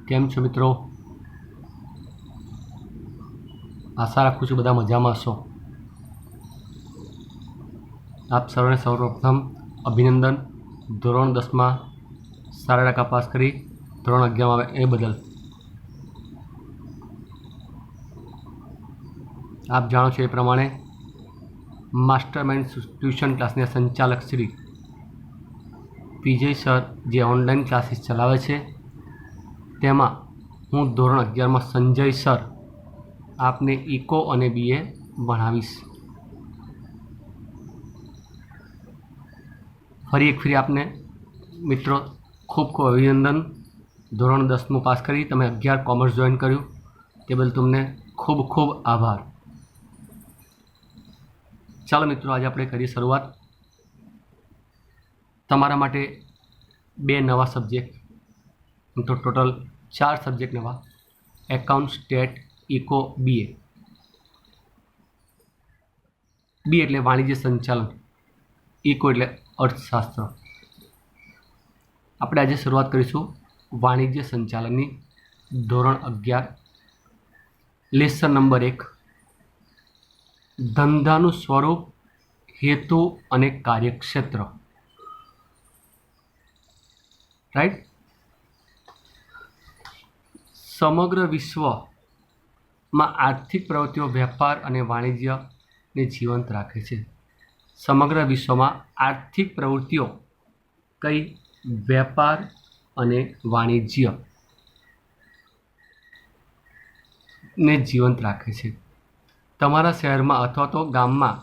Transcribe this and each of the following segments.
કેમ છો મિત્રો? આશા રાખું છું બધા મજામાં હશો। આપ સર્વને સૌપ્રથમ અભિનંદન। ધોરણ 10માં સારા ટકા પાસ કરી ધોરણ 11માં આવે એ બદલ। આપ જાણો છો એ પ્રમાણે માસ્ટર માઇન્ડ ટ્યુશન ક્લાસના સંચાલક શ્રી વિજય સર જે ઓનલાઈન ક્લાસીસ ચલાવે છે તેમાં હું ધોરણ 11માં સંજય સર આપને ઇકો અને બીએ ભણાવીશ। ફરી એક ફરી આપને મિત્રો ખૂબ ખૂબ અભિનંદન। ધોરણ 10મું પાસ કરી તમે 11 કોમર્સ જોઈન કર્યું તે બદલ તમને ખૂબ ખૂબ આભાર। ચાલો મિત્રો આજે આપણે કરીએ શરૂઆત। તમારા માટે 2 નવા સબ્જેક્ટ, તો ટોટલ 4 સબ્જેક્ટ નવા: એકાઉન્ટ, સ્ટેટ, ઇકો, બીએ। બી એટલે વાણિજ્ય સંચાલન, ઇકો એટલે અર્થશાસ્ત્ર। આપણે આજે શરૂઆત કરીશું વાણિજ્ય સંચાલનની, ધોરણ 11, લેસન નંબર 1, ધંધાનું સ્વરૂપ, હેતુ અને કાર્યક્ષેત્ર। રાઈટ। સમગ્ર વિશ્વમાં આર્થિક પ્રવૃત્તિઓ વેપાર અને વાણિજ્યને જીવંત રાખે છે। સમગ્ર વિશ્વમાં આર્થિક પ્રવૃત્તિઓ કઈ? વેપાર અને વાણિજ્ય ને જીવંત રાખે છે। તમારા શહેરમાં અથવા તો ગામમાં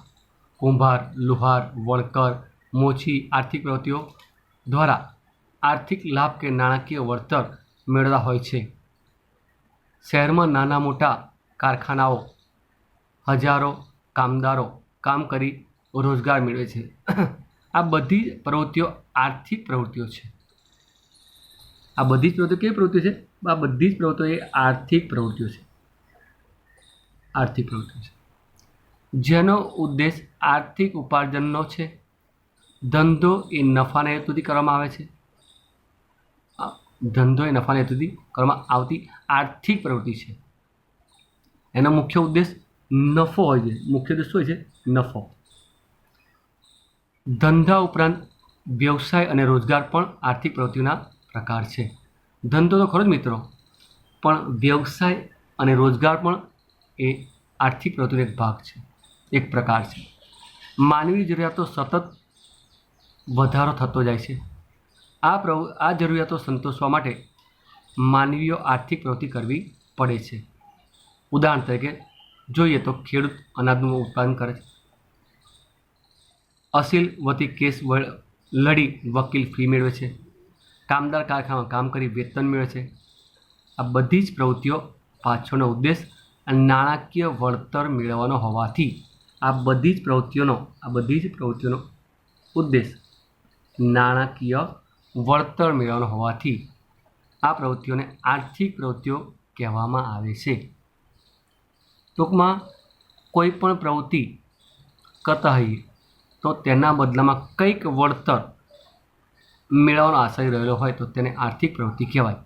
કુંભાર, લુહાર, વળકર, મોચી આર્થિક પ્રવૃત્તિઓ દ્વારા આર્થિક લાભ કે નાણાકીય વળતર મેળવતા હોય છે। શહેરમાં નાના મોટા કારખાનાઓ હજારો કામદારો કામ કરી રોજગાર મેળવે છે। આ બધી પ્રવૃત્તિઓ આર્થિક પ્રવૃત્તિઓ છે। આ બધી જ પ્રવૃત્તિઓ કેવી પ્રવૃત્તિઓ છે? આ બધી જ પ્રવૃત્તિઓ એ આર્થિક પ્રવૃત્તિઓ છે। આર્થિક પ્રવૃત્તિઓ છે જેનો ઉદ્દેશ આર્થિક ઉપાર્જનનો છે। ધંધો એ નફાના હેતુથી કરવામાં આવે છે। ધંધો એ નફાના હેતુથી કરવામાં આવતી આર્થિક પ્રવૃત્તિ છે। એનો મુખ્ય ઉદ્દેશ નફો હોય છે। મુખ્ય ઉદ્દેશ શું હોય છે? નફો। ધંધા ઉપરાંત વ્યવસાય અને રોજગાર પણ આર્થિક પ્રવૃત્તિઓના પ્રકાર છે। ધંધો તો ખરો જ મિત્રો, પણ વ્યવસાય અને રોજગાર પણ એ આર્થિક પ્રવૃત્તિનો એક ભાગ છે, એક પ્રકાર છે। માનવી જરૂરિયાતો સતત વધારો થતો જાય છે। આ જરૂરિયાતો સંતોષવા માટે માનવીઓ આર્થિક પ્રવૃત્તિ કરવી પડે છે। ઉદાહરણ તરીકે જોઈએ તો ખેડૂત અનાજનું ઉત્પાદન કરે છે, અસીલ વતી કેસ લડી વકીલ ફી મેળવે છે, કામદાર કારખાનામાં કામ કરી વેતન મેળવે છે। આ બધી જ પ્રવૃત્તિઓ પાછળનો ઉદ્દેશ નાણાકીય વળતર મેળવવાનો હોવાથી આ બધી જ પ્રવૃત્તિઓનો ઉદ્દેશ નાણાકીય વળતર મેળવવાનો હોવાથી આ પ્રવૃત્તિઓને આર્થિક પ્રવૃત્તિઓ કહેવામાં આવે છે। ટૂંકમાં કોઈ પણ પ્રવૃત્તિ કરતા હોઈએ તો તેના બદલામાં કંઈક વળતર મેળવવાનો આશય રહેલો હોય તો તેને આર્થિક પ્રવૃત્તિ કહેવાય।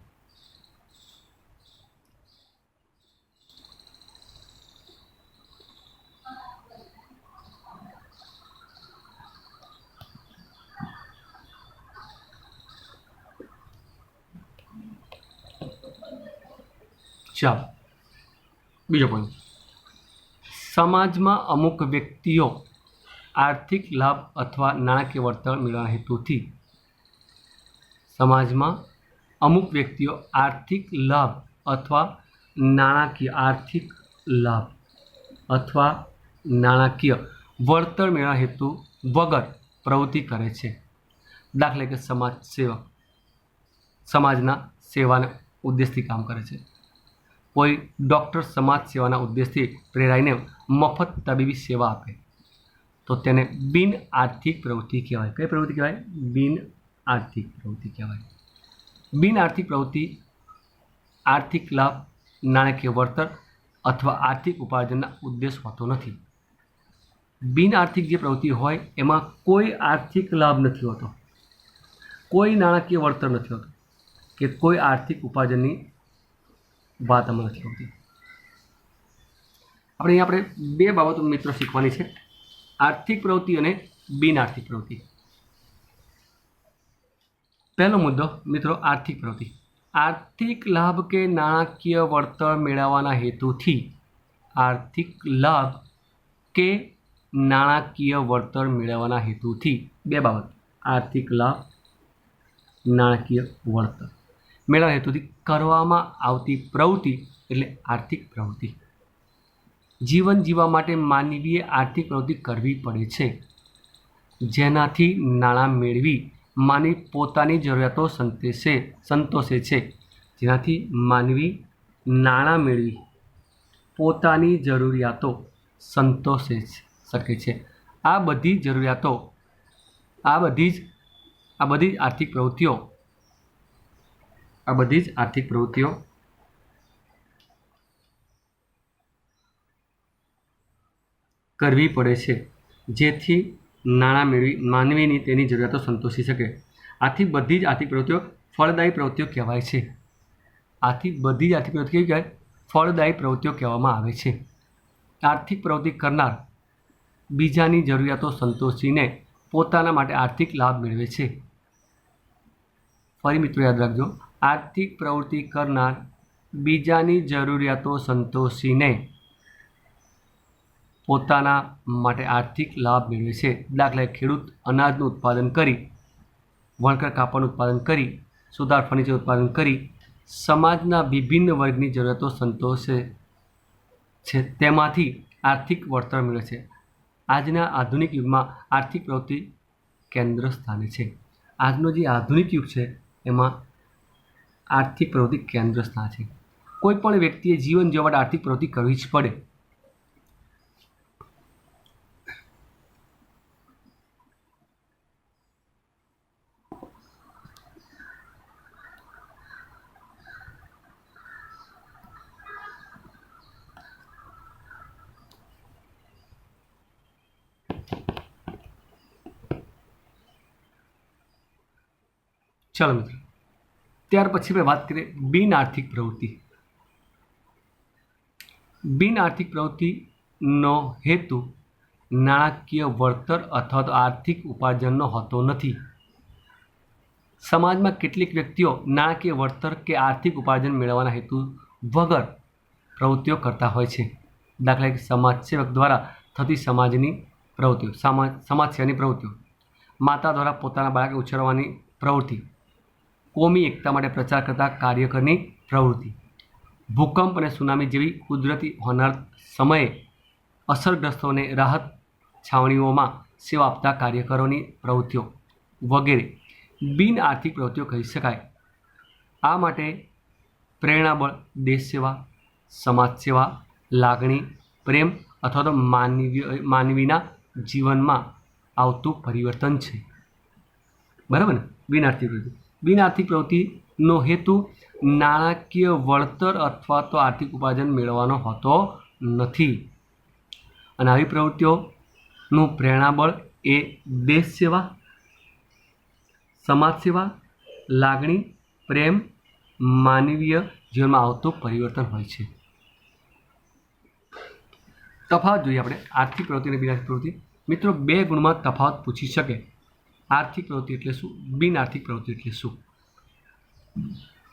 ચાલો બીજો પોઈન્ટ, સમાજમાં અમુક વ્યક્તિઓ આર્થિક લાભ અથવા નાણાકીય વળતર મેળવવાના હેતુથી સમાજમાં અમુક વ્યક્તિઓ આર્થિક લાભ અથવા નાણાકીય વળતર મેળવવાના હેતુ વગર પ્રવૃત્તિ કરે છે। દાખલા કે સમાજ સેવક સમાજના સેવાના ઉદ્દેશથી કામ કરે છે। કોઈ ડૉક્ટર સમાજ સેવાના ઉદ્દેશથી પ્રેરાઈને મફત તબીબી સેવા આપે તો તેને બિન આર્થિક પ્રવૃત્તિ કહેવાય। કઈ પ્રવૃત્તિ કહેવાય? બિન આર્થિક પ્રવૃત્તિ કહેવાય। બિન આર્થિક પ્રવૃત્તિ આર્થિક લાભ, નાણાકીય વળતર અથવા આર્થિક ઉપાર્જનના ઉદ્દેશ હોતો નથી। બિન આર્થિક જે પ્રવૃત્તિ હોય એમાં કોઈ આર્થિક લાભ નથી હોતો, કોઈ નાણાકીય વળતર નથી હોતું કે કોઈ આર્થિક ઉપાર્જનની વાત આમાં નથી આવતી. આપણે બે બાબતો મિત્રો શીખવાની છે, આર્થિક પ્રવૃત્તિ અને બિન આર્થિક પ્રવૃત્તિ. પહેલો મુદ્દો મિત્રો, આર્થિક પ્રવૃત્તિ. આર્થિક લાભ કે નાણાકીય વળતર મેળવવાના હેતુથી, આર્થિક લાભ કે નાણાકીય વળતર મેળવવાના હેતુથી, બે બાબત, આર્થિક લાભ, નાણાકીય વળતર મેળવવાના હેતુથી કરવામાં આવતી પ્રવૃત્તિ એટલે આર્થિક પ્રવૃત્તિ. જીવન જીવવા માટે માનવીએ આર્થિક પ્રવૃત્તિ કરવી પડે છે, જેનાથી નાણાં મેળવી માનવી પોતાની જરૂરિયાતો સંતોષે છે. જેનાથી માનવી નાણાં મેળવી પોતાની જરૂરિયાતો સંતોષી શકે છે. આ બધી જરૂરિયાતો, આ બધી જ આર્થિક પ્રવૃત્તિઓ કરવી પડે છે, જેથી નાણાં મેળવી માનવીની તેની જરૂરિયાતો સંતોષી શકે. આથી બધી જ આર્થિક પ્રવૃત્તિઓ ફળદાયી પ્રવૃત્તિઓ કહેવાય છે. આથી બધી જ આર્થિક પ્રવૃત્તિઓ કહેવાય ફળદાયી પ્રવૃત્તિઓ કહેવામાં આવે છે. આર્થિક પ્રવૃત્તિ કરનાર બીજાની જરૂરિયાતો સંતોષીને પોતાના માટે આર્થિક લાભ મેળવે છે. ફરી મિત્રો યાદ રાખજો, આર્થિક પ્રવૃત્તિ કરનાર બીજાની જરૂરિયાતો સંતોષીને પોતાના માટે આર્થિક લાભ મેળવે છે. દાખલા ખેડૂત અનાજનું ઉત્પાદન કરી, વણકર કાપડનું ઉત્પાદન કરી, સુથાર ફર્નિચર ઉત્પાદન કરી સમાજના વિભિન્ન વર્ગની જરૂરિયાતો સંતોષે છે, તેમાંથી આર્થિક વળતર મેળવે છે. આજના આધુનિક યુગમાં આર્થિક પ્રવૃત્તિ કેન્દ્ર સ્થાને છે. આજનો જે આધુનિક યુગ છે એમાં આર્થિક પ્રવૃત્તિ કેન્દ્ર સ્થાન છે. કોઈ પણ વ્યક્તિએ જીવન જીવવા માટે આર્થિક પ્રવૃત્તિ કરવી જ પડે. ચાલો મિત્રો, ત્યાર પછી આપણે વાત કરીએ બિન આર્થિક પ્રવૃત્તિ. બિન આર્થિક પ્રવૃત્તિનો હેતુ નાણાકીય વળતર અથવા તો આર્થિક ઉપાર્જનનો હોતો નથી. સમાજમાં કેટલીક વ્યક્તિઓ નાણાકીય વળતર કે આર્થિક ઉપાર્જન મેળવવાના હેતુ વગર પ્રવૃત્તિઓ કરતા હોય છે. દાખલા તરીકે સમાજસેવક દ્વારા થતી સમાજની પ્રવૃત્તિઓ, સમાજ સેવાની પ્રવૃત્તિઓ, માતા દ્વારા પોતાના બાળકને ઉછેરવાની પ્રવૃત્તિ, કોમી એકતા માટે પ્રચાર કરતા કાર્યકરની પ્રવૃત્તિ, ભૂકંપ અને સુનામી જેવી કુદરતી હોનારત સમયે અસરગ્રસ્તોને રાહત છાવણીઓમાં સેવા આપતા કાર્યકરોની પ્રવૃત્તિઓ વગેરે બિન આર્થિક પ્રવૃત્તિઓ કહી શકાય. આ માટે પ્રેરણાબળ દેશ સેવા, સમાજ સેવા, લાગણી, પ્રેમ અથવા તો માનવીના જીવનમાં આવતું પરિવર્તન છે. બરાબર ને? બિન આર્થિક પ્રવૃત્તિ. બિન આર્થિક પ્રવૃત્તિનો હેતુ નાણાકીય વળતર અથવા તો આર્થિક ઉપાર્જન મેળવવાનો હોતો નથી. અને આવી પ્રવૃત્તિઓનું પ્રેરણાબળ એ દેશ સેવા, સમાજ સેવા, લાગણી, પ્રેમ, માનવીય જીવનમાં આવતું પરિવર્તન હોય છે. તફાવત જોઈએ આપણે આર્થિક પ્રવૃત્તિ અને બિન આર્થિક પ્રવૃત્તિ. મિત્રો, બે ગુણમાં તફાવત પૂછી શકે. આર્થિક પ્રવૃત્તિ એટલે શું, બિન આર્થિક પ્રવૃત્તિ એટલે શું?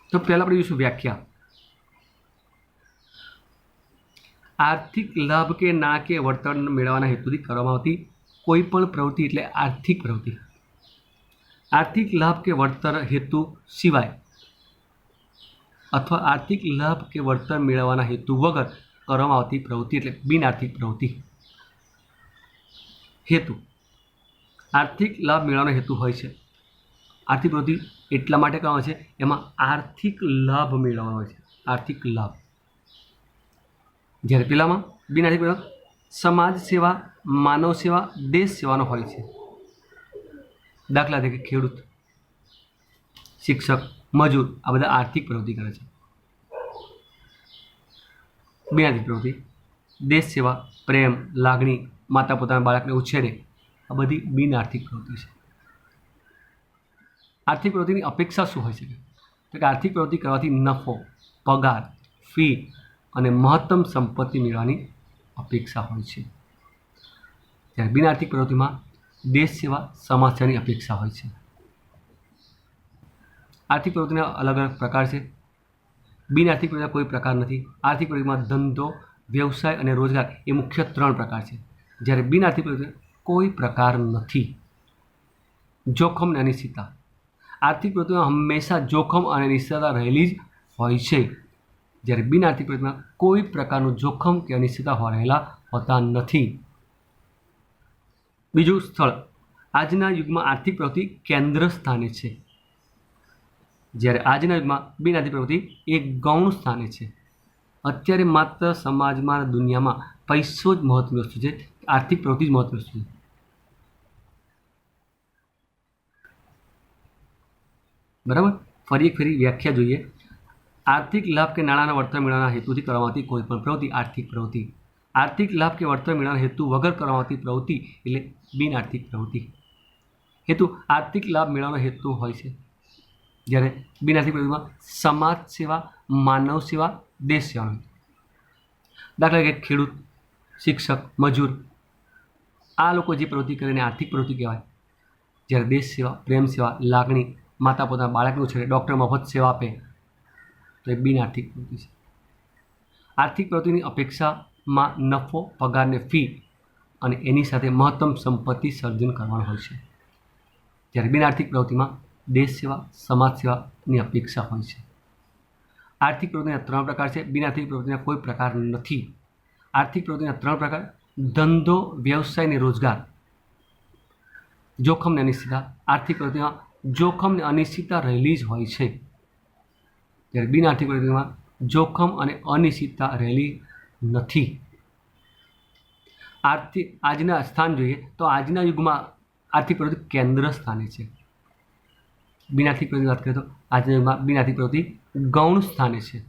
તો પહેલાં આપણે જોઈશું વ્યાખ્યા. આર્થિક લાભ કે નાણાકીય વળતર મેળવવાના હેતુથી કરવામાં આવતી કોઈ પણ પ્રવૃત્તિ એટલે આર્થિક પ્રવૃત્તિ. આર્થિક લાભ કે વળતર હેતુ સિવાય અથવા આર્થિક લાભ કે વળતર મેળવવાના હેતુ વગર કરવામાં આવતી પ્રવૃત્તિ એટલે બિન આર્થિક પ્રવૃત્તિ. હેતુ, આર્થિક લાભ મેળવવાનો હેતુ હોય છે. આર્થિક પ્રવૃત્તિ એટલા માટે કરવામાં આવે છે, એમાં આર્થિક લાભ મેળવવાનો હોય છે, આર્થિક લાભ. જ્યારે પેલામાં બિન આર્થિક પ્રવૃત્તિ સમાજ સેવા, માનવ સેવા, દેશ સેવાનો હોય છે. દાખલા તરીકે ખેડૂત, શિક્ષક, મજૂર આ બધા આર્થિક પ્રવૃત્તિ કરે છે. બિન આર્થિક પ્રવૃત્તિ દેશ સેવા, પ્રેમ, લાગણી, માતા પોતાના બાળકને ઉછેરે, આ બધી બિન આર્થિક પ્રવૃત્તિ છે. આર્થિક પ્રવૃત્તિની અપેક્ષા શું હોઈ શકે? તો કે આર્થિક પ્રવૃત્તિ કરવાથી નફો, પગાર, ફી અને મહત્તમ સંપત્તિ મેળવવાની અપેક્ષા હોય છે. જ્યારે બિન આર્થિક પ્રવૃત્તિમાં દેશ સેવા, સમાજ સેવાની અપેક્ષા હોય છે. આર્થિક પ્રવૃત્તિના અલગ અલગ પ્રકાર છે. બિન આર્થિક પ્રવૃત્તિના કોઈ પ્રકાર નથી. આર્થિક પ્રવૃત્તિમાં ધંધો, વ્યવસાય અને રોજગાર એ મુખ્ય 3 પ્રકાર છે. જ્યારે બિન આર્થિક પ્રવૃત્તિના કોઈ પ્રકાર નથી. જોખમ અને અનિશ્ચિતતા. આર્થિક પ્રવૃત્તિમાં હંમેશા જોખમ અને અનિશ્ચિતતા રહેલી જ હોય છે. જ્યારે બિન આર્થિક પ્રવૃત્તિમાં કોઈ પ્રકારનું જોખમ કે અનિશ્ચિતતા રહેલા હોતા નથી. બીજું, સ્થળ. આજના યુગમાં આર્થિક પ્રવૃત્તિ કેન્દ્ર સ્થાને છે, જ્યારે આજના યુગમાં બિન આર્થિક પ્રવૃત્તિ એક ગૌણ સ્થાને છે. અત્યારે માત્ર સમાજમાં, દુનિયામાં પૈસો જ મહત્વની વસ્તુ છે, આર્થિક પ્રવૃત્તિ જ મહત્વની વસ્તુ છે. બરાબર. ફરી વ્યાખ્યા જોઈએ. આર્થિક લાભ કે નાણાંના વળતર મેળવવાના હેતુથી કરવામાં આવતી કોઈ પણ પ્રવૃત્તિ આર્થિક પ્રવૃત્તિ. આર્થિક લાભ કે વળતર મેળવવાના હેતુ વગર કરવામાં આવતી પ્રવૃત્તિ એટલે બિન આર્થિક પ્રવૃત્તિ. હેતુ આર્થિક લાભ મેળવવાનો હેતુ હોય છે, જ્યારે બિન આર્થિક પ્રવૃત્તિમાં સમાજ સેવા, માનવ સેવા, દેશ સેવા. દાખલા તરીકે ખેડૂત, શિક્ષક, મજૂર આ લોકો જે પ્રવૃત્તિ કરીને આર્થિક પ્રવૃત્તિ કહેવાય. જ્યારે દેશ સેવા, પ્રેમ સેવા, લાગણી, માતા પોતાના બાળકનું છે, ડૉક્ટર મફત સેવા આપે તો એ બિન આર્થિક પ્રવૃત્તિ છે. આર્થિક પ્રવૃત્તિની અપેક્ષામાં નફો, પગારને ફી અને એની સાથે મહત્તમ સંપત્તિ સર્જન કરવાનું હોય છે. જ્યારે બિન આર્થિક પ્રવૃત્તિમાં દેશ સેવા, સમાજ સેવાની અપેક્ષા હોય છે. આર્થિક પ્રવૃત્તિના 3 પ્રકાર છે. બિન આર્થિક પ્રવૃત્તિના કોઈ પ્રકાર નથી. આર્થિક પ્રવૃત્તિના 3 પ્રકાર: ધંધો, વ્યવસાય અને રોજગાર. જોખમ અને અનિશ્ચિતતા. આર્થિક પ્રવૃત્તિમાં જોખમ અને અનિશ્ચિતતા રહેલી જ હોય છે, જ્યારે બિન આર્થિક પ્રવૃત્તિમાં જોખમ અને અનિશ્ચિતતા રહેલી નથી. આજના સ્થાન જોઈએ તો આજના યુગમાં આર્થિક પ્રવૃત્તિ કેન્દ્ર સ્થાને છે. બિન આર્થિક પ્રવૃત્તિની વાત કરીએ તો આજના યુગમાં બિન આર્થિક પ્રવૃત્તિ ગૌણ સ્થાને છે.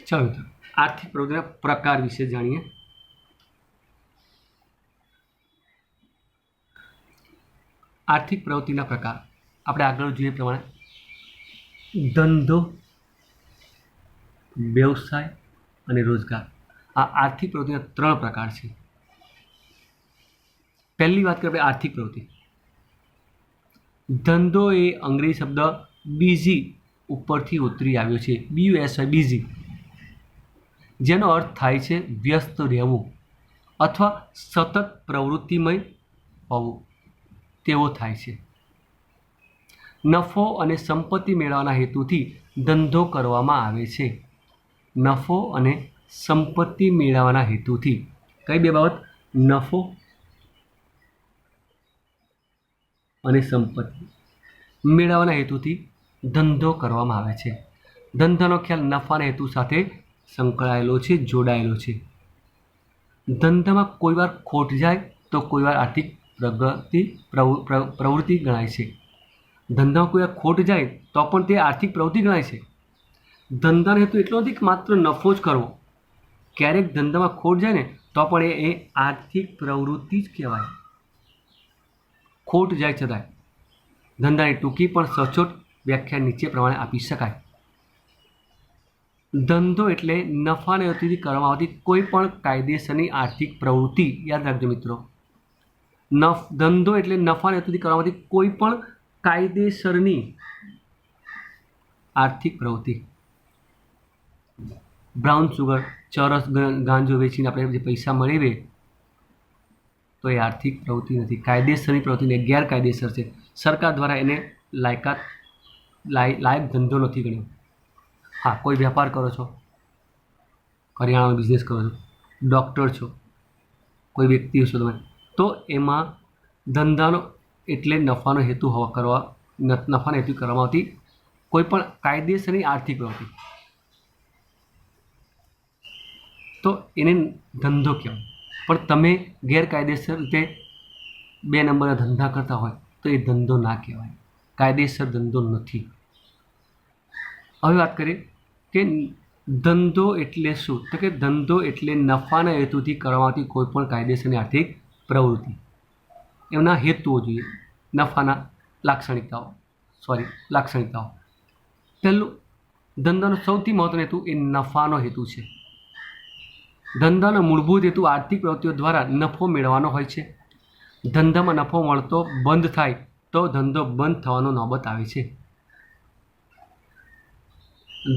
ચાલો મિત્રો, આર્થિક પ્રવૃત્તિના પ્રકાર વિશે જાણીએ. આર્થિક પ્રવૃત્તિના પ્રકાર આપણે આગળ જોઈએ પ્રમાણે ધંધો, વ્યવસાય અને રોજગાર આ આર્થિક પ્રવૃત્તિના 3 પ્રકાર છે. પહેલી વાત કરીએ આર્થિક પ્રવૃત્તિ. ધંધો એ અંગ્રેજી શબ્દ બીઝી ઉપરથી ઉતરી આવ્યો છે, BUSY, બીઝી, જેનો અર્થ થાય છે વ્યસ્ત રહેવું અથવા સતત પ્રવૃત્તિમય હોવું તેવો થાય છે. નફો અને સંપત્તિ મેળવવાના હેતુથી ધંધો કરવામાં આવે છે. નફો અને સંપત્તિ મેળવવાના હેતુથી. કઈ બે બાબત? નફો અને સંપત્તિ મેળવવાના હેતુથી ધંધો કરવામાં આવે છે. ધંધાનો ખ્યાલ નફાના હેતુ સાથે સંકળાયેલો છે, જોડાયેલો છે. ધંધામાં કોઈ વાર ખોટ જાય તો કોઈ વાર આર્થિક પ્રવૃત્તિ ગણાય છે. ધંધામાં કોઈ વાર ખોટ જાય તો પણ તે આર્થિક પ્રવૃત્તિ ગણાય છે. ધંધાનો હેતુ એટલો નથી કે માત્ર નફો જ કરવો. ક્યારેક ધંધામાં ખોટ જાય ને તો પણ એ આર્થિક પ્રવૃત્તિ જ કહેવાય. ખોટ જાય છતાંય. ધંધાની ટૂંકી પણ સચોટ વ્યાખ્યા નીચે પ્રમાણે આપી શકાય. ધંધો એટલે નફાના હેતુથી કરવામાં આવતી કોઈ પણ કાયદેસરની આર્થિક પ્રવૃત્તિ. યાદ રાખજો મિત્રો, ધંધો એટલે નફાના હેતુથી કરવામાં આવતી કોઈ પણ કાયદેસરની આર્થિક પ્રવૃત્તિ. બ્રાઉન સુગર, ચરસ ગાંજો વેચીને આપણે જે પૈસા મેળવીએ તો એ આર્થિક પ્રવૃત્તિ નથી, કાયદેસરની પ્રવૃત્તિ નહીં, ગેરકાયદેસર છે. સરકાર દ્વારા એને લાયક ધંધો નથી ગણ્યો. હા, કોઈ વેપાર કરો છો, કરિયાણાનો બિઝનેસ કરો છો, ડૉક્ટર છો, કોઈ વ્યક્તિ છો તમે, તો એમાં ધંધાનો એટલે નફાનો હેતુ નફાનો હેતુ કરવામાં આવતી કોઈ પણ કાયદેસરની આર્થિક પ્રવૃત્તિ તો એને ધંધો કહેવાય. પણ તમે ગેરકાયદેસર રીતે 2 નંબરના ધંધા કરતા હોય તો એ ધંધો ના કહેવાય, કાયદેસર ધંધો નથી. હવે વાત કરીએ કે ધંધો એટલે શું? તો કે ધંધો એટલે નફાના હેતુથી કરવામાં આવતી કોઈ પણ કાયદેસરની આર્થિક પ્રવૃત્તિ. એમના હેતુઓ જોઈએ, નફાના લાક્ષણિકતાઓ. પહેલું, ધંધાનો સૌથી મહત્વનો હેતુ એ નફાનો હેતુ છે. ધંધાનો મૂળભૂત હેતુ આર્થિક પ્રવૃત્તિઓ દ્વારા નફો મેળવવાનો હોય છે. ધંધામાં નફો મળતો બંધ થાય તો ધંધો બંધ થવાનો નોબત આવે છે.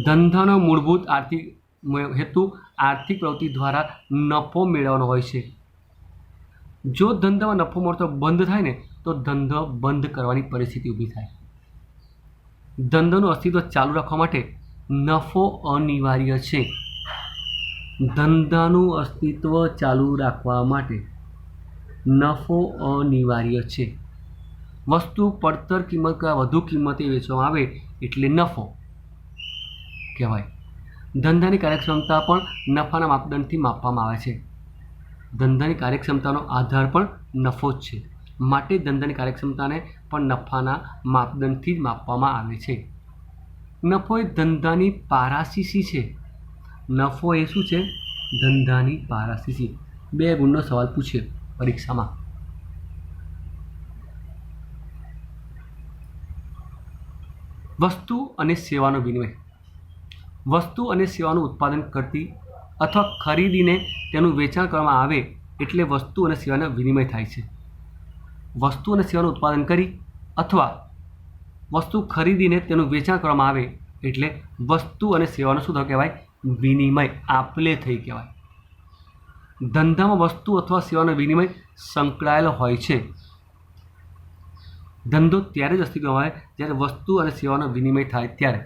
ધંધાનો મૂળભૂત હેતુ આર્થિક પ્રવૃત્તિ દ્વારા નફો મેળવવાનો હોય છે. જો ધંધામાં નફો મળતો બંધ થાય ને તો ધંધો બંધ કરવાની પરિસ્થિતિ ઊભી થાય. ધંધાનું અસ્તિત્વ ચાલુ રાખવા માટે નફો અનિવાર્ય છે. ધંધાનું અસ્તિત્વ ચાલુ રાખવા માટે નફો અનિવાર્ય છે. વસ્તુ પડતર કિંમત કરતાં વધુ કિંમતે વેચવામાં આવે એટલે નફો કહેવાય. ધંધાની કાર્યક્ષમતા પણ નફાના માપદંડથી માપવામાં આવે છે. ધંધાની કાર્યક્ષમતાનો આધાર પણ નફો જ છે. માટે ધંધાની કાર્યક્ષમતાને પણ નફાના માપદંડથી જ માપવામાં આવે છે. નફો એ ધંધાની પારાશીશી છે. નફો એ શું છે? ધંધાની પારાશીશી. 2 ગુણનો સવાલ પૂછે પરીક્ષામાં. વસ્તુ અને સેવાનો વિનિમય. વસ્તુ અને સેવાનું ઉત્પાદન કરતી અથવા ખરીદીને તેનું વેચાણ કરવામાં આવે એટલે વસ્તુ અને સેવાનો વિનિમય થાય છે. વસ્તુ અને સેવાનું ઉત્પાદન કરી અથવા વસ્તુ ખરીદીને તેનું વેચાણ કરવામાં આવે એટલે વસ્તુ અને સેવાનો શું કહેવાય? વિનિમય, આપલે થઈ કહેવાય. ધંધામાં વસ્તુ અથવા સેવાનો વિનિમય સંકળાયેલો હોય છે. ધંધો ત્યારે જ અસ્તિત્વમાં આવે જ્યારે વસ્તુ અને સેવાનો વિનિમય થાય ત્યારે.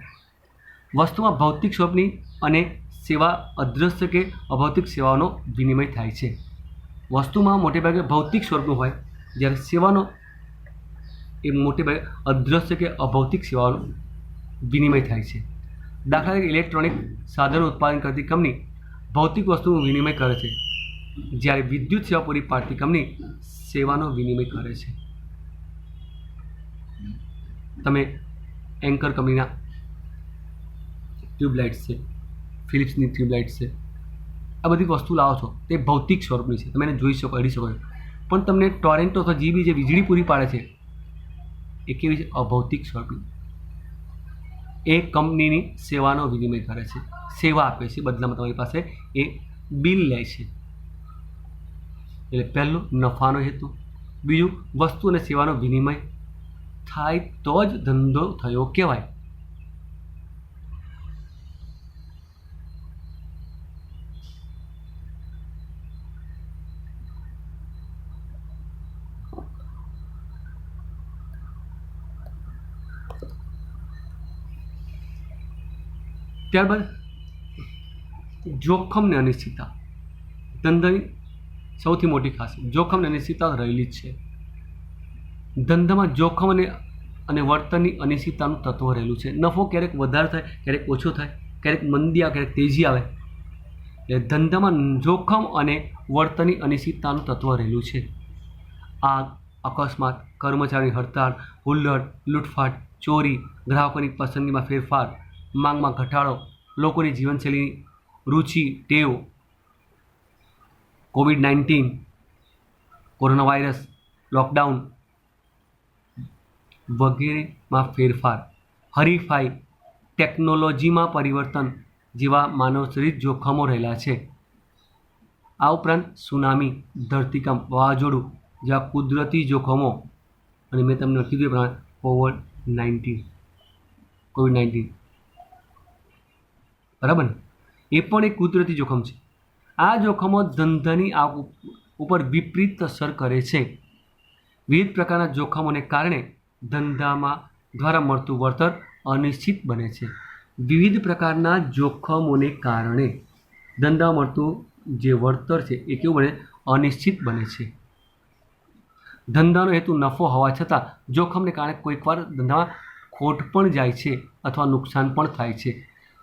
વસ્તુમાં ભૌતિક સ્વરૂપની અને સેવા અદ્રશ્ય કે અભૌતિક સેવાઓનો વિનિમય થાય છે. વસ્તુમાં મોટેભાગે ભૌતિક સ્વરૂપનું હોય જ્યારે સેવાનો એ મોટેભાગે અદ્રશ્ય કે અભૌતિક સેવાઓનો વિનિમય થાય છે. દાખલા તરીકે ઇલેક્ટ્રોનિક સાધનો ઉત્પાદન કરતી કંપની ભૌતિક વસ્તુનું વિનિમય કરે છે, જ્યારે વિદ્યુત સેવા પૂરી પાડતી કંપની સેવાનો વિનિમય કરે છે. તમે એન્કર કંપનીના ટ્યુબલાઇટ્સ છે, ફિલિપ્સની ટ્યુબલાઇટ્સ છે, આ બધી વસ્તુ લાવો છો તે ભૌતિક સ્વરૂપની છે, તમે એને જોઈ શકો, અડી શકો છો. પણ તમને ટોરેન્ટો અથવા જીબી જે વીજળી પૂરી પાડે છે એ કેવી છે? અભૌતિક સ્વરૂપની. એ કંપનીની સેવાનો વિનિમય કરે છે, સેવા આપે છે, બદલામાં તમારી પાસે એ બિલ લે છે. એટલે પહેલું નફાનો હેતુ, બીજું વસ્તુ અને સેવાનો વિનિમય થાય તો જ ધંધો થયો કહેવાય. ત્યારબાદ જોખમ ને અનિશ્ચિતતા. ધંધાની સૌથી મોટી ખાસિયત જોખમ અને અનિશ્ચિતતા રહેલી જ છે. ધંધામાં જોખમ અને વર્તનની અનિશ્ચિતતાનું તત્વ રહેલું છે. નફો ક્યારેક વધારે થાય, ક્યારેક ઓછો થાય, ક્યારેક મંદી આવે, ક્યારેક તેજી આવે. એટલે ધંધામાં જોખમ અને વર્તનની અનિશ્ચિતતાનું તત્વ રહેલું છે. આગ, અકસ્માત, કર્મચારીની હડતાળ, હુલ્લડ, લૂંટફાટ, ચોરી, ગ્રાહકોની પસંદગીમાં ફેરફાર, માંગમાં ઘટાડો, લોકોની જીવનશૈલીની રુચિ, ટેવ, COVID-19, કોરોના વાયરસ, લોકડાઉન વગેરેમાં ફેરફાર, હરીફાઈ, ટેકનોલોજીમાં પરિવર્તન જેવા માનવસર્જિત જોખમો રહેલા છે. આ ઉપરાંત સુનામી, ધરતીકંપ, વાવાઝોડું જેવા કુદરતી જોખમો અને મેં તમને કીધું એ પ્રમાણે કોવિડ-19 બરાબર ને, એ પણ એક કુદરતી જોખમ છે. આ જોખમો ધંધાની આવક ઉપર વિપરીત અસર કરે છે. વિવિધ પ્રકારના જોખમોને કારણે ધંધામાં દ્વારા મળતું વળતર અનિશ્ચિત બને છે. વિવિધ પ્રકારના જોખમોને કારણે ધંધામાં મળતું જે વળતર છે એ કેવું બને? અનિશ્ચિત બને છે. ધંધાનો હેતુ નફો હોવા છતાં જોખમને કારણે કોઈકવાર ધંધામાં ખોટ પણ જાય છે અથવા નુકસાન પણ થાય છે.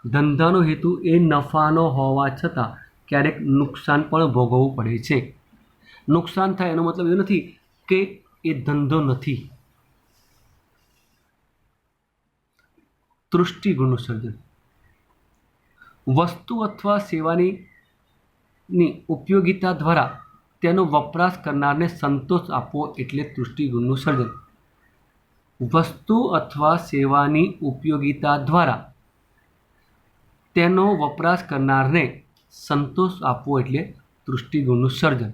ધંધાનો હેતુ એ નફાનો હોવા છતાં ક્યારેક નુકસાન પણ ભોગવવું પડે છે. નુકસાન થાય એનો મતલબ એ નથી કે એ ધંધો નથી. તૃષ્ટિગુણનું સર્જન. વસ્તુ અથવા સેવાની ઉપયોગિતા દ્વારા તેનો વપરાશ કરનારને સંતોષ આપવો એટલે તૃષ્ટિગુણનું સર્જન. વસ્તુ અથવા સેવાની ઉપયોગિતા દ્વારા તેનો વપરાશ કરનારને સંતોષ આપવો એટલે તૃષ્ટિગુણનું સર્જન.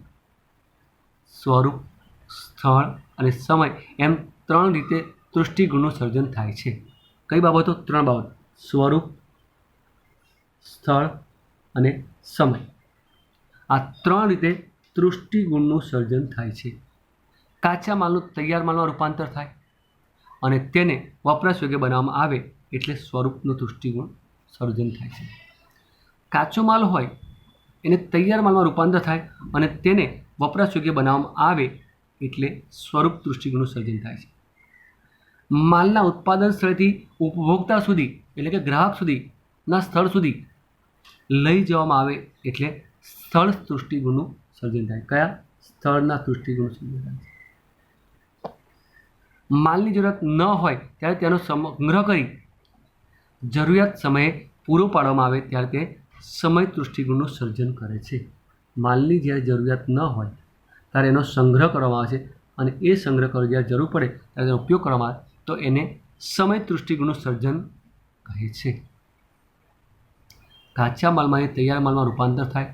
સ્વરૂપ, સ્થળ અને સમય એમ 3 રીતે તૃષ્ટિગુણનું સર્જન થાય છે. કઈ બાબતો? 3 બાબત: સ્વરૂપ, સ્થળ અને સમય. આ 3 રીતે તૃષ્ટિગુણનું સર્જન થાય છે. કાચા માલનું તૈયાર માલમાં રૂપાંતર થાય અને તેને વપરાશ યોગ્ય બનાવવામાં આવે એટલે સ્વરૂપનું તૃષ્ટિગુણ સર્જન થાય છે. કાચો માલ હોય એને તૈયાર માલમાં રૂપાંતર થાય અને તેને વપરાશ યોગ્ય બનાવવામાં આવે એટલે સ્વરૂપ તૃષ્ટિગુણનું સર્જન થાય છે. માલના ઉત્પાદન સ્થળેથી ઉપભોક્તા સુધી એટલે કે ગ્રાહક સુધીના સ્થળ સુધી લઈ જવામાં આવે એટલે સ્થળ તૃષ્ટિગુણનું સર્જન થાય. કયા? સ્થળના તૃષ્ટિગુણનું સર્જન થાય છે. માલની જરૂરિયાત ન હોય ત્યારે તેનો સંગ્રહ કરી જરૂરિયાત સમયે પૂરો પાડવામાં આવે ત્યારે તે સમય તૃષ્ટિગુણનું સર્જન કરે છે. માલની જ્યારે જરૂરિયાત ન હોય ત્યારે એનો સંગ્રહ કરવામાં આવે છે અને એ સંગ્રહ કરવા જ્યારે જરૂર પડે ત્યારે તેનો ઉપયોગ કરવામાં આવે તો એને સમય તૃષ્ટિગુણનું સર્જન કહે છે. કાચા માલમાં તૈયાર માલમાં રૂપાંતર થાય,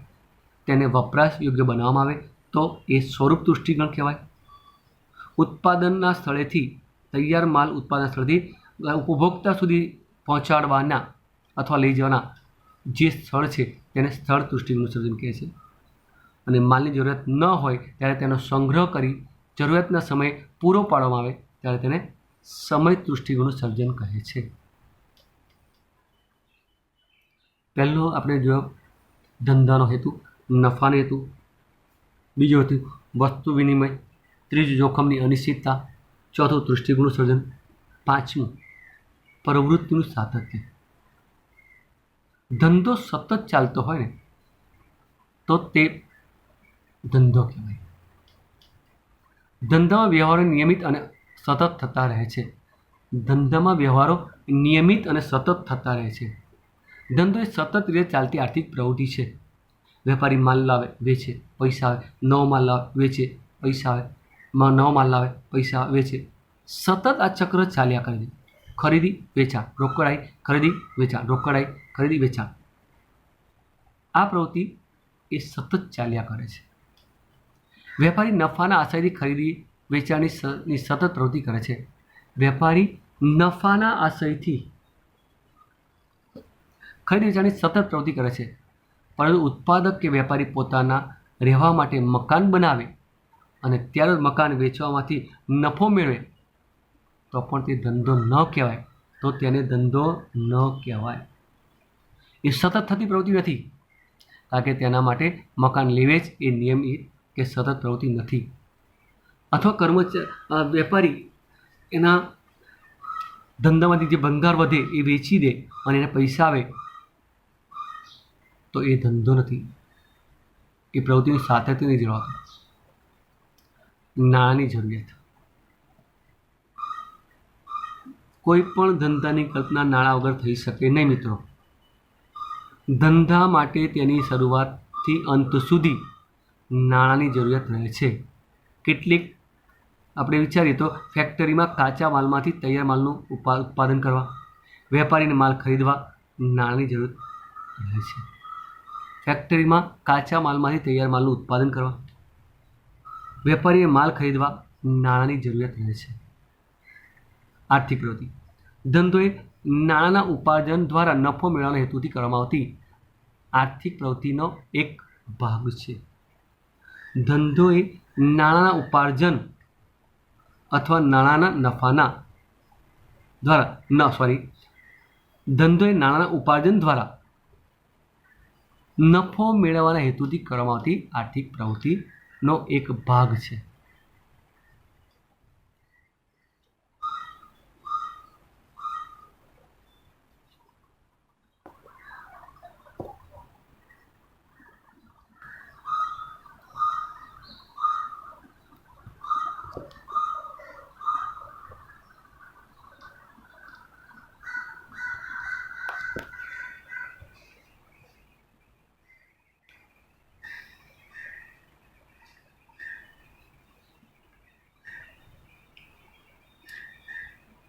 તેને વપરાશ યોગ્ય બનાવવામાં આવે તો એ સ્વરૂપ તૃષ્ટિગુણ કહેવાય. ઉત્પાદનના સ્થળેથી તૈયાર માલ ઉત્પાદન સ્થળેથી ઉપભોક્તા સુધી પહોંચાડવાના અથવા લઈ જવાના જે સ્થળ છે તેને સ્થળ તૃષ્ટિગુણનું સર્જન કહે છે. અને માલની જરૂરિયાત ન હોય ત્યારે તેનો સંગ્રહ કરી જરૂરિયાતના સમયે પૂરો પાડવામાં આવે ત્યારે તેને સમય તૃષ્ટિગુણનું સર્જન કહે છે. પહેલો આપણે જોયો ધંધાનો હેતુ, નફાનો હેતુ. બીજો હતું વસ્તુ વિનિમય. ત્રીજું જોખમની અનિશ્ચિતતા. ચોથું તૃષ્ટિગુણનું સર્જન. પાંચમું પ્રવૃત્તિનું સાતત્ય. ધંધો સતત ચાલતો હોય ને તો તે ધંધો કહેવાય. ધંધામાં વ્યવહારો નિયમિત અને સતત થતા રહે છે. ધંધામાં વ્યવહારો નિયમિત અને સતત થતા રહે છે. ધંધો એ સતત રીતે ચાલતી આર્થિક પ્રવૃત્તિ છે. વેપારી માલ લાવે, વેચે, પૈસા આવે, નવો માલ લાવે, વેચે, પૈસા આવે, નવો માલ લાવે, પૈસા આવે, વેચે. સતત આ ચક્ર ચાલ્યા કરે છે. ખરીદી, વેચાણ, રોકડાઈ, ખરીદી, વેચાણ, રોકડાઈ, ખરીદી, વેચાણ. આ પ્રવૃત્તિ એ સતત ચાલ્યા કરે છે. વેપારી નફાના આશયથી ખરીદી વેચાણની સતત પ્રવૃત્તિ કરે છે. વેપારી નફાના આશયથી ખરીદી વેચાણની સતત પ્રવૃત્તિ કરે છે. પરંતુ ઉત્પાદક કે વેપારી પોતાના રહેવા માટે મકાન બનાવે અને ત્યારબાદ મકાન વેચવામાંથી નફો મેળવે તો પણ તે ધંધો ન કહેવાય. તો તેને ધંધો ન કહેવાય. એ સતત થતી પ્રવૃત્તિ નથી, કારણ કે તેના માટે મકાન લેવે જ એ નિયમિત કે સતત પ્રવૃત્તિ નથી. અથવા વેપારી એના ધંધામાંથી જે ભંગાર વધે એ વેચી દે અને એને પૈસા આવે તો એ ધંધો નથી. એ પ્રવૃત્તિની સાતત્ય નહીં જળવાતું. નાણાંની જરૂરિયાત. કોઈ પણ ધંધાની કલ્પના નાણાં વગર થઈ શકે નહીં મિત્રો. ધંધા માટે તેની શરૂઆતથી અંત સુધી નાણાંની જરૂરિયાત રહે છે. કેટલીક આપણે વિચારીએ તો ફેક્ટરીમાં કાચા માલમાંથી તૈયાર માલનું ઉત્પાદન કરવા, વેપારીને માલ ખરીદવા નાણાંની જરૂર રહે છે. ફેક્ટરીમાં કાચા માલમાંથી તૈયાર માલનું ઉત્પાદન કરવા, વેપારીએ માલ ખરીદવા નાણાંની જરૂરિયાત રહે છે. આર્થિક પ્રવૃત્તિ. ધંધો એ નાણાંના ઉપાર્જન દ્વારા નફો મેળવવાના હેતુથી કરવામાં આવતી આર્થિક પ્રવૃત્તિનો એક ભાગ છે. ધંધો એ નાણાંના ઉપાર્જન અથવા નાણાંના નફાના દ્વારા ધંધો એ નાણાંના ઉપાર્જન દ્વારા નફો મેળવવાના હેતુથી કરવામાં આવતી આર્થિક પ્રવૃત્તિનો એક ભાગ છે.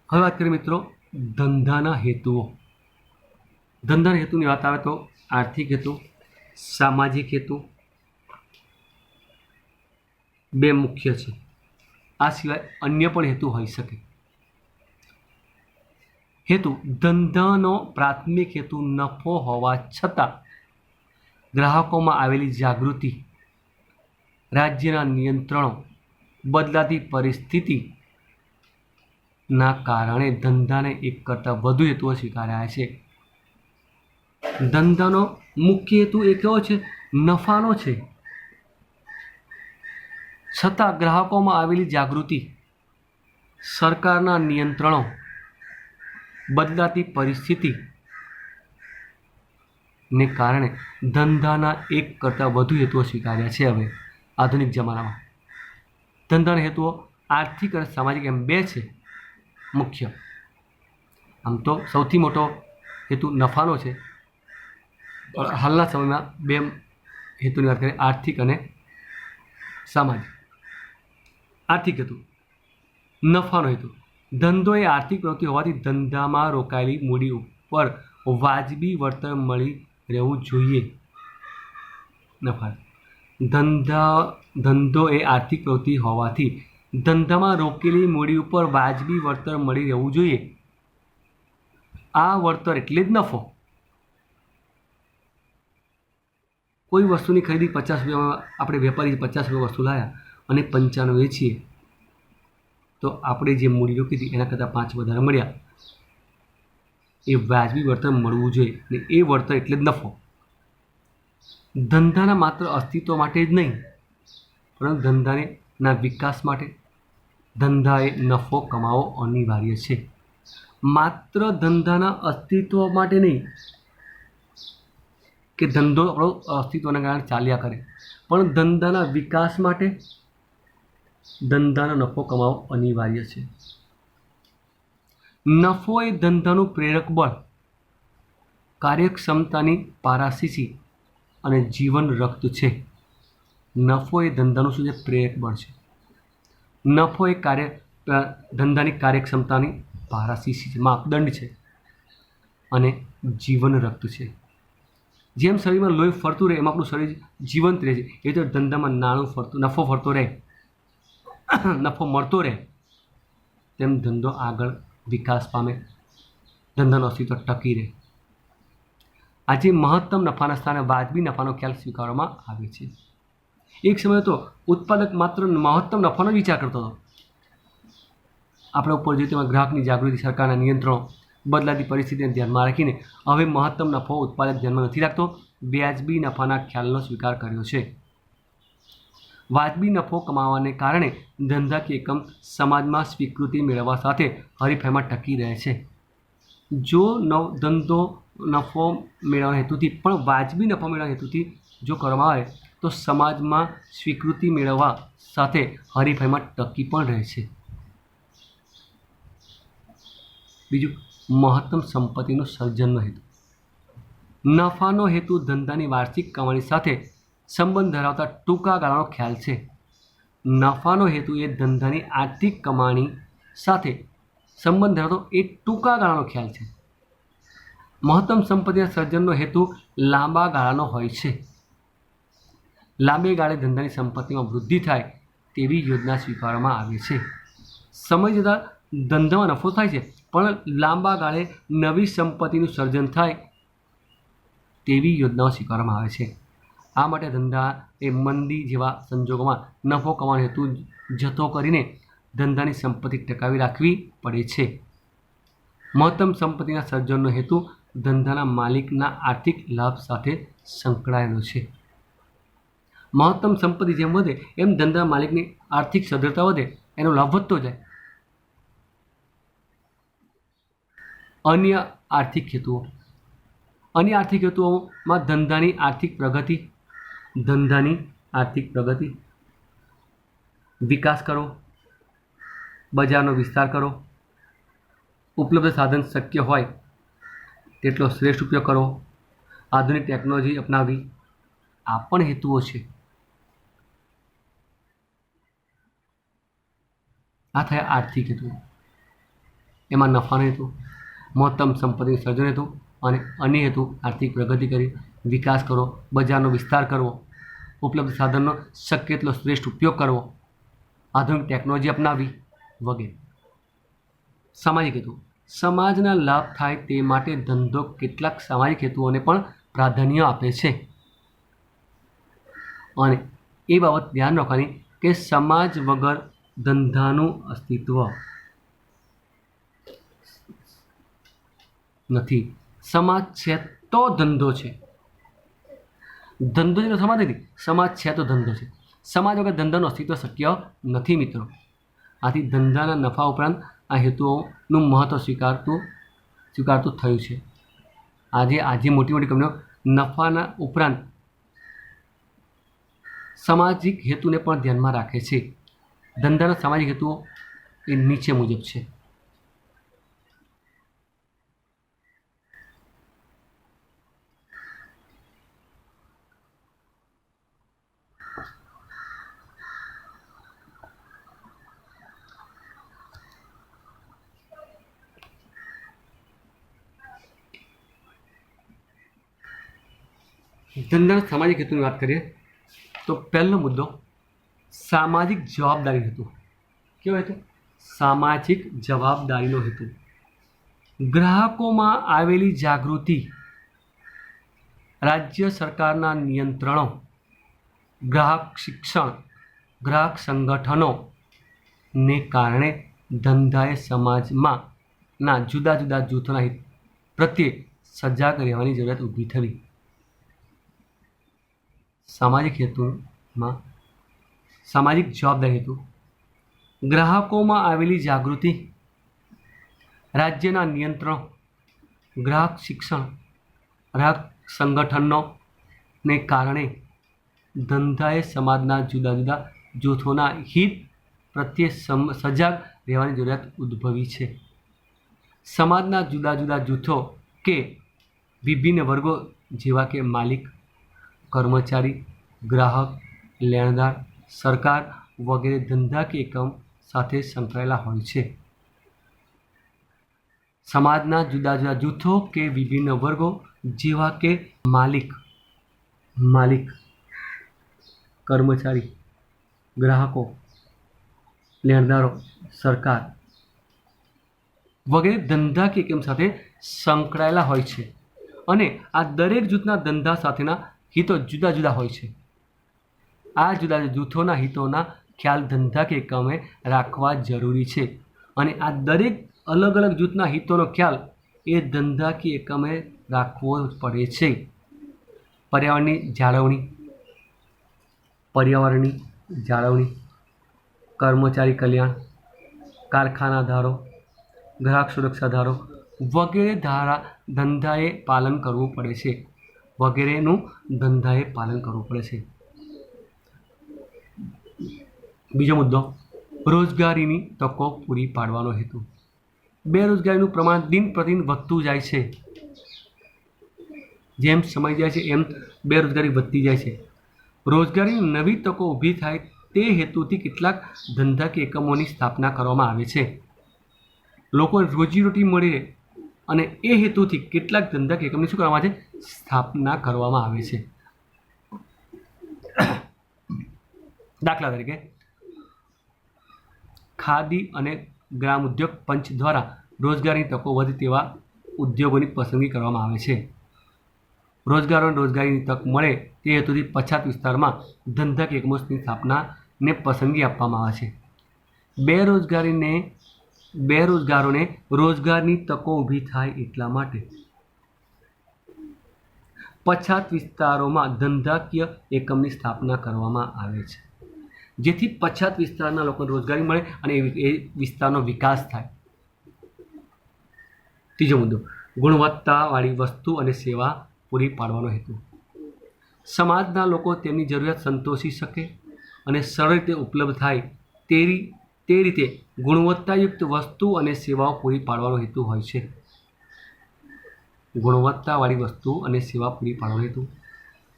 હવે વાત કરીએ મિત્રો ધંધાના હેતુઓ. ધંધાના હેતુની વાત આવે તો આર્થિક હેતુ, સામાજિક હેતુ બે મુખ્ય છે. આ સિવાય અન્ય પણ હેતુ હોઈ શકે. હેતુ: ધંધાનો પ્રાથમિક હેતુ નફો હોવા છતાં ગ્રાહકોમાં આવેલી જાગૃતિ, રાજ્યના નિયંત્રણો, બદલાતી પરિસ્થિતિના કારણે ધંધાને એક કરતાં વધુ હેતુઓ સ્વીકાર્યા છે. ધંધાનો મુખ્ય હેતુ એ કેવો છે? નફાનો છે. છતાં ગ્રાહકોમાં આવેલી જાગૃતિ, સરકારના નિયંત્રણો, બદલાતી પરિસ્થિતિને કારણે ધંધાના એક કરતાં વધુ હેતુઓ સ્વીકાર્યા છે. હવે આધુનિક જમાનામાં ધંધાના હેતુઓ આર્થિક અને સામાજિક એમ બે છે મુખ્ય. આમ તો સૌથી મોટો હેતુ નફાનો છે, પણ હાલના સમયમાં બે હેતુની વાત કરીએ, આર્થિક અને સામાજિક. આર્થિક હેતુ: નફાનો હેતુ. ધંધો એ આર્થિક પ્રવૃત્તિ હોવાથી ધંધામાં રોકાયેલી મૂડી ઉપર વાજબી વળતર મળી રહેવું જોઈએ. નફા. ધંધો એ આર્થિક પ્રવૃત્તિ હોવાથી ધંધામાં રોકેલી મૂડી ઉપર વાજબી વળતર મળી રહેવું જોઈએ. આ વળતર એટલે જ નફો. કોઈ વસ્તુની ખરીદી 50 રૂપિયામાં, આપણે વેપારી 50 રૂપિયા વસ્તુ લાવ્યા અને 95 વેચીએ તો આપણે જે મૂડી રોકી હતી એના કરતાં 5 વધારે મળ્યા. એ વાજબી વળતર મળવું જોઈએ ને એ વળતર એટલે જ નફો. ધંધાના માત્ર અસ્તિત્વ માટે જ નહીં, પરંતુ ધંધાના વિકાસ માટે ધંધાએ નફો કમાવો અનિવાર્ય છે. માત્ર ધંધાના અસ્તિત્વ માટે નહીં કે ધંધો આપણો અસ્તિત્વના કારણે ચાલ્યા કરે, પણ ધંધાના વિકાસ માટે ધંધાનો નફો કમાવો અનિવાર્ય છે. નફો એ ધંધાનું પ્રેરક બળ, કાર્યક્ષમતાની પારાશીશી અને જીવન રક્ત છે. નફો એ ધંધાનું શું છે? પ્રેરક બળ છે. નફો એ ધંધાની કાર્યક્ષમતાની પારાશીશી છે, માપદંડ છે અને જીવન રક્ત છે. જેમ શરીરમાં લોહી ફરતું રહે એમ આપણું શરીર જીવંત રહે છે, એ તો ધંધામાં નફો ફરતો રહે, નફો મળતો રહે, તેમ ધંધો આગળ વિકાસ પામે, ધંધાનું અસ્તિત્વ ટકી રહે. આજે મહત્તમ નફાના સ્થાને વાજબી નફાનો ખ્યાલ સ્વીકારવામાં આવે છે. એક સમય તો ઉત્પાદક માત્ર મહત્તમ નફાનો જ વિચાર કરતો હતો. આપણે ઉપર જોઈએ તેમાં ગ્રાહકની જાગૃતિ, સરકારના નિયંત્રણો, બદલાતી પરિસ્થિતિને ધ્યાનમાં રાખીને હવે મહત્તમ નફો ઉત્પાદક ધ્યાનમાં નથી રાખતો, વાજબી નફાના ખ્યાલનો સ્વીકાર કર્યો છે. વાજબી નફો કમાવાને કારણે ધંધાકીય એકમ સમાજમાં સ્વીકૃતિ મેળવવા સાથે હરીફાઈમાં ટકી રહે છે. જો ધંધો નફો મેળવવાના હેતુથી પણ વાજબી નફો મેળવવાના હેતુથી જો કરવામાં આવે તો સમાજમાં સ્વીકૃતિ મેળવવા સાથે હરીફાઈમાં ટકી પણ રહે છે. બીજું, મહત્તમ સંપત્તિનું સર્જનનો હેતુ. નફાનો હેતુ ધંધાની વાર્ષિક કમાણી સાથે સંબંધ ધરાવતા ટૂંકા ગાળાનો ખ્યાલ છે. નફાનો હેતુ એ ધંધાની આર્થિક કમાણી સાથે સંબંધ ધરાવતો એ ટૂંકા ગાળાનો ખ્યાલ છે. મહત્તમ સંપત્તિના સર્જનનો હેતુ લાંબા ગાળાનો હોય છે. લાંબે ગાળે ધંધાની સંપત્તિમાં વૃદ્ધિ થાય તેવી યોજના સ્વીકારવામાં આવે છે. સમય જતાં ધંધામાં નફો થાય છે, પણ લાંબા ગાળે નવી સંપત્તિનું સર્જન થાય તેવી યોજનાઓ સ્વીકારવામાં આવે છે. આ માટે ધંધા એ મંદી જેવા સંજોગોમાં નફો કમાવાનો હેતુ જતો કરીને ધંધાની સંપત્તિ ટકાવી રાખવી પડે છે. મહત્તમ સંપત્તિના સર્જનનો હેતુ ધંધાના માલિકના આર્થિક લાભ સાથે સંકળાયેલો છે. મહત્તમ સંપત્તિ જેમ વધે એમ ધંધાના માલિકની આર્થિક સદ્ધરતા વધે, એનો લાભ વધતો જાય. અન્ય આર્થિક હેતુઓ. અન્ય આર્થિક હેતુઓમાં ધંધાની આર્થિક પ્રગતિ, વિકાસ કરો, બજારનો વિસ્તાર કરો, ઉપલબ્ધ સાધન શક્ય હોય તેટલો શ્રેષ્ઠ ઉપયોગ કરવો, આધુનિક ટેકનોલોજી અપનાવવી, આ પણ હેતુઓ છે. આ થયા આર્થિક હેતુઓ. એમાં નફાનો હેતુ, મહત્તમ સંપત્તિનું સર્જન હેતુ અને અન્ય હેતુ આર્થિક પ્રગતિ કરી, વિકાસ કરવો, બજારનો વિસ્તાર કરવો, ઉપલબ્ધ સાધનનો શક્ય એટલો શ્રેષ્ઠ ઉપયોગ કરવો, આધુનિક ટેકનોલોજી અપનાવવી વગેરે. સામાજિક હેતુ, સમાજના લાભ થાય તે માટે ધંધો કેટલાક સામાજિક હેતુઓને પણ પ્રાધાન્ય આપે છે. અને એ બાબત ધ્યાન રાખવાની કે સમાજ વગર ધંધાનું અસ્તિત્વ નથી. સમાજ છે તો ધંધો છે. ધંધો છે સમાજ નથી, સમાજ છે તો ધંધો છે. સમાજ વગર ધંધાનું અસ્તિત્વ શક્ય નથી મિત્રો. આથી ધંધાના નફા ઉપરાંત આ હેતુઓનું મહત્ત્વ સ્વીકારતું થયું છે. આજે મોટી મોટી કંપનીઓ નફાના ઉપરાંત સામાજિક હેતુને પણ ધ્યાનમાં રાખે છે. ધંધાના સામાજિક હેતુઓ એ નીચે મુજબ છે. ધંધાના સામાજિક હેતુની વાત કરીએ તો પહેલો મુદ્દો સામાજિક જવાબદારી હેતુ. કેવો હેતુ? સામાજિક જવાબદારીનો હેતુ. ગ્રાહકોમાં આવેલી જાગૃતિ, રાજ્ય સરકારના નિયંત્રણો, ગ્રાહક શિક્ષણ, ગ્રાહક સંગઠનોને કારણે ધંધાએ સમાજમાં જુદા જુદા જૂથોના હિત પ્રત્યે સજાગ રહેવાની જરૂરિયાત ઊભી થવી. સામાજિક હેતુમાં સામાજિક જવાબદારી હેતુ ગ્રાહકોમાં આવેલી જાગૃતિ, રાજ્યના નિયંત્રણો, ગ્રાહક શિક્ષણ, ગ્રાહક સંગઠનોને કારણે ધંધાએ સમાજના જુદા જુદા જૂથોના હિત પ્રત્યે સજાગ રહેવાની જરૂરિયાત ઉદ્ભવી છે. સમાજના જુદા જુદા જૂથો કે વિભિન્ન વર્ગો જેવા કે માલિક, કર્મચારી, ગ્રાહક, લેણદાર, સરકાર વગેરે ધંધાકીય એકમ સાથે સંકળાયેલા હોય છે. સમાજના જુદા જુદા જૂથો કે વિભિન્ન વર્ગો જેવા કે માલિક, કર્મચારી, ગ્રાહકો, લેણદારો, સરકાર વગેરે ધંધાકીય એકમ સાથે સંકળાયેલા હોય છે. અને આ દરેક જૂથના ધંધા સાથેના હિતો જુદા જુદા હોય છે. આ જુદા જુદા જૂથોના હિતોના ખ્યાલ ધંધાકીય એકમે રાખવા જરૂરી છે. અને આ દરેક અલગ અલગ જૂથના હિતોનો ખ્યાલ એ ધંધાકીય એકમે રાખવો પડે છે. પર્યાવરણની જાળવણી, કર્મચારી કલ્યાણ, કારખાના ધારો, ગ્રાહક સુરક્ષા ધારો વગેરે ધંધાએ પાલન કરવું પડે છે. બીજો મુદ્દો રોજગારીની તકો પૂરી પાડવાનો હેતુ. બેરોજગારીનું પ્રમાણ દિન પ્રતિદિન વધતું જાય છે. જેમ સમય જાય છે એમ બેરોજગારી વધતી જાય છે. રોજગારીની નવી તકો ઊભી થાય તે હેતુથી કેટલાક ધંધાકીય એકમોની સ્થાપના કરવામાં આવે છે. લોકોને રોજીરોટી મળી રહે અને એ હેતુથી કેટલાક ધંધાકીય એકમની શું કરવામાં આવે છે? સ્થાપના કરવામાં આવે છે. દાખલા તરીકે ખાદી અને ગ્રામ ઉદ્યોગ પંચ દ્વારા રોજગારીની તકો વધે તેવા ઉદ્યોગોની પસંદગી કરવામાં આવે છે. રોજગારીની તક મળે તે હેતુથી પછાત વિસ્તારમાં ધંધાકીય એકમોની સ્થાપનાને પસંદગી આપવામાં આવે છે. બેરોજગારોને રોજગારની તકો ઊભી થાય એટલા માટે પછાત વિસ્તારોમાં ધંધાકીય એકમની સ્થાપના કરવામાં આવે છે, જેથી પછાત વિસ્તારના લોકોને રોજગારી મળે અને એ વિસ્તારનો વિકાસ થાય. ત્રીજો મુદ્દો ગુણવત્તાવાળી વસ્તુ અને સેવા પૂરી પાડવાનો હેતુ. સમાજના લોકો તેમની જરૂરિયાત સંતોષી શકે અને સરળ રીતે ઉપલબ્ધ થાય તે રીતે ગુણવત્તાયુક્ત વસ્તુ અને સેવાઓ પૂરી પાડવાનો હેતુ હોય છે. ગુણવત્તાવાળી વસ્તુ અને સેવા પૂરી પાડવાનો હેતુ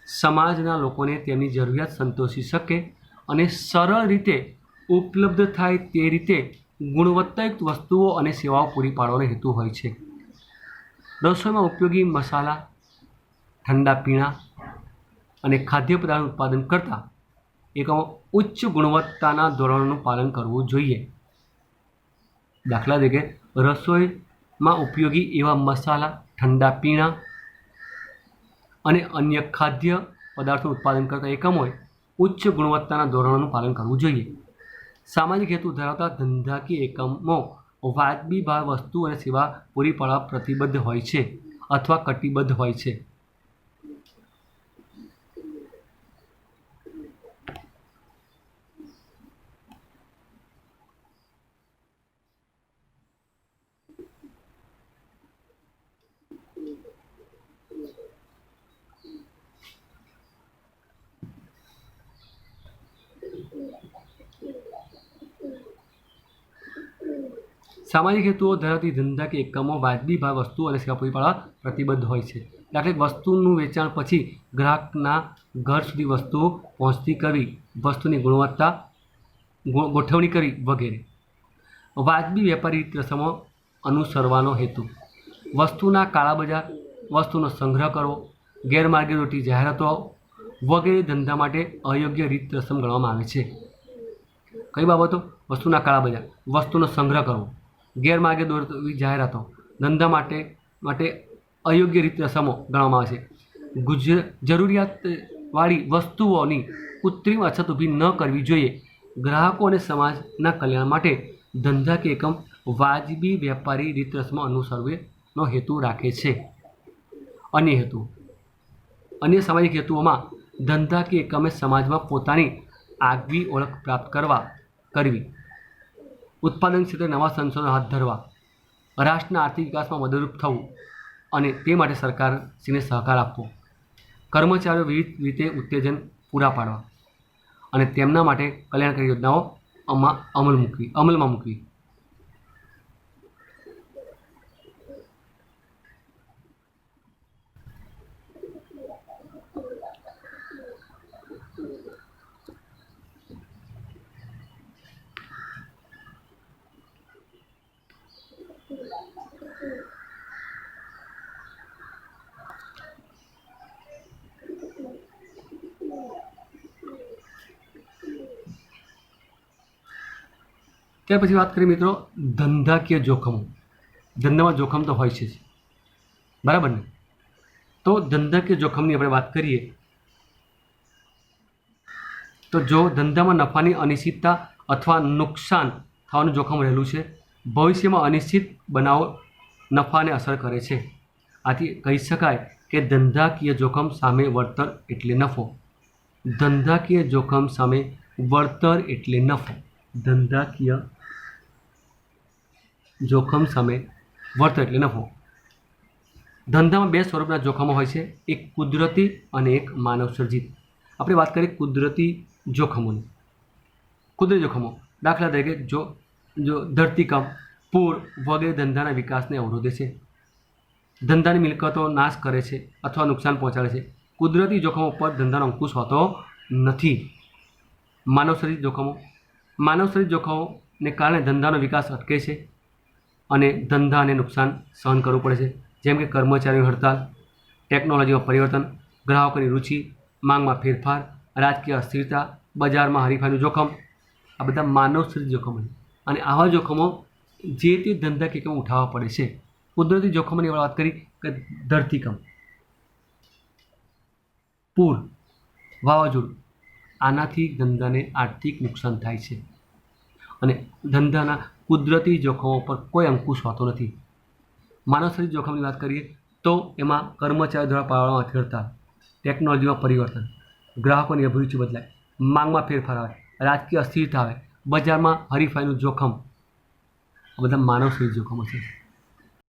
સમાજના લોકોને તેમની જરૂરિયાત સંતોષી શકે અને સરળ રીતે ઉપલબ્ધ થાય તે રીતે ગુણવત્તાયુક્ત વસ્તુઓ અને સેવાઓ પૂરી પાડવાનો હેતુ હોય છે. રસોઈમાં ઉપયોગી મસાલા, ઠંડા પીણા અને ખાદ્ય પદાર્થનું ઉત્પાદન કરતા એકમો ઉચ્ચ ગુણવત્તાના ધોરણોનું પાલન કરવું જોઈએ. દાખલા તરીકે રસોઈમાં ઉપયોગી એવા મસાલા, ઠંડા પીણા અને અન્ય ખાદ્ય પદાર્થોનું ઉત્પાદન કરતા એકમોએ ઉચ્ચ ગુણવત્તાના ધોરણોનું પાલન કરવું જોઈએ. સામાજિક હેતુ ધરાવતા ધંધાકીય એકમો વાજબી ભાવ વસ્તુ અને સેવા પૂરી પાડવા પ્રતિબદ્ધ હોય છે અથવા કટિબદ્ધ હોય છે. સામાજિક હેતુઓ ધરાવતી ધંધાકીય એકમો વાજબી ભાવ વસ્તુ અને સેવા પૂરી પાડવા પ્રતિબદ્ધ હોય છે. દાખલા વસ્તુનું વેચાણ પછી ગ્રાહકના ઘર સુધી વસ્તુઓ પહોંચતી કરવી, વસ્તુની ગુણવત્તા ગોઠવણી કરવી વગેરે. વાજબી વેપારી રીત રસમો અનુસરવાનો હેતુ વસ્તુના કાળાબજાર, વસ્તુનો સંગ્રહ કરવો, ગેરમાર્ગે દોરતી જાહેરાતો વગેરે ધંધા માટે અયોગ્ય રીત રસમ ગણવામાં આવે છે. કઈ બાબતો? વસ્તુના કાળાબજાર, વસ્તુનો સંગ્રહ કરવો, ગેરમાર્ગે દોરતી જાહેરાતો ધંધા માટે અયોગ્ય રીત રસમો ગણવામાં આવે છે. જરૂરિયાતવાળી વસ્તુઓની કૃત્રિમ અછત ઊભી ન કરવી જોઈએ. ગ્રાહકો અને સમાજના કલ્યાણ માટે ધંધાકીય એકમ વાજબી વેપારી રીત રસમો અનુસરવાનો હેતુ રાખે છે. અન્ય સામાજિક હેતુઓમાં ધંધાકીય એકમે સમાજમાં પોતાની આગવી ઓળખ પ્રાપ્ત કરવી, ઉત્પાદન ક્ષેત્રે નવા સંશોધનો હાથ ધરવા, રાષ્ટ્રના આર્થિક વિકાસમાં મદદરૂપ થવું અને તે માટે સરકારશ્રીને સહકાર આપવો, કર્મચારીઓ વિવિધ રીતે ઉત્તેજન પૂરા પાડવા અને તેમના માટે કલ્યાણકારી યોજનાઓ અમલમાં મૂકવી. ત્યાર પછી વાત કરીએ મિત્રો ધંધાકીય જોખમો. ધંધામાં જોખમ તો હોય છે જ, બરાબર ને? તો ધંધાકીય જોખમની આપણે વાત કરીએ તો જો ધંધામાં નફાની અનિશ્ચિતતા અથવા નુકસાન થવાનું જોખમ રહેલું છે, ભવિષ્યમાં અનિશ્ચિત બનાવો નફાને અસર કરે છે. આથી કહી શકાય કે ધંધાકીય જોખમ સામે વળતર એટલે નફો. ધંધાકીય જોખમ સામે વળતર એટલે નફો. ધંધાકીય જોખમ સામે વળતર એટલે નફો. ધંધામાં બે સ્વરૂપના જોખમો હોય છે, એક કુદરતી અને એક માનવ સર્જિત. આપણે વાત કરીએ કુદરતી જોખમોની. કુદરતી જોખમો દાખલા તરીકે જો ધરતીકંપ, પૂર વગેરે ધંધાના વિકાસને અવરોધે છે, ધંધાની મિલકતો નાશ કરે છે અથવા નુકસાન પહોંચાડે છે. કુદરતી જોખમો પર ધંધાનો અંકુશ હોતો નથી. માનવસર્જિત જોખમો. માનવસર્જિત જોખમોને કારણે ધંધાનો વિકાસ અટકે છે અને ધંધાને નુકસાન સહન કરવું પડે છે, જેમ કે કર્મચારીઓની હડતાલ, ટેકનોલોજીમાં પરિવર્તન, ગ્રાહકોની રુચિ, માંગમાં ફેરફાર, રાજકીય અસ્થિરતા, બજારમાં હરીફાઈનું જોખમ. આ બધા માનવસર્જિત જોખમો અને આવા જોખમો જે તે ધંધાકીય એકમો ઉઠાવવા પડે છે. કુદરતી જોખમોની વાત કરી કે ધરતીકંપ, પૂર, વાવાઝોડું, આનાથી ધંધાને આર્થિક નુકસાન થાય છે અને ધંધાના કુદરતી જોખમો પર કોઈ અંકુશ હોતો નથી. માનવસર્જિત જોખમની વાત કરીએ તો એમાં કર્મચારીઓ દ્વારા પાડવામાં આવતી હડતાલ, ટેકનોલોજીમાં પરિવર્તન, ગ્રાહકોની અભિરુચિ બદલાય, માંગમાં ફેરફાર આવે, રાજકીય અસ્થિરતા આવે, બજારમાં હરીફાઈનું જોખમ. આ બધા માનવસર્જિત જોખમો છે.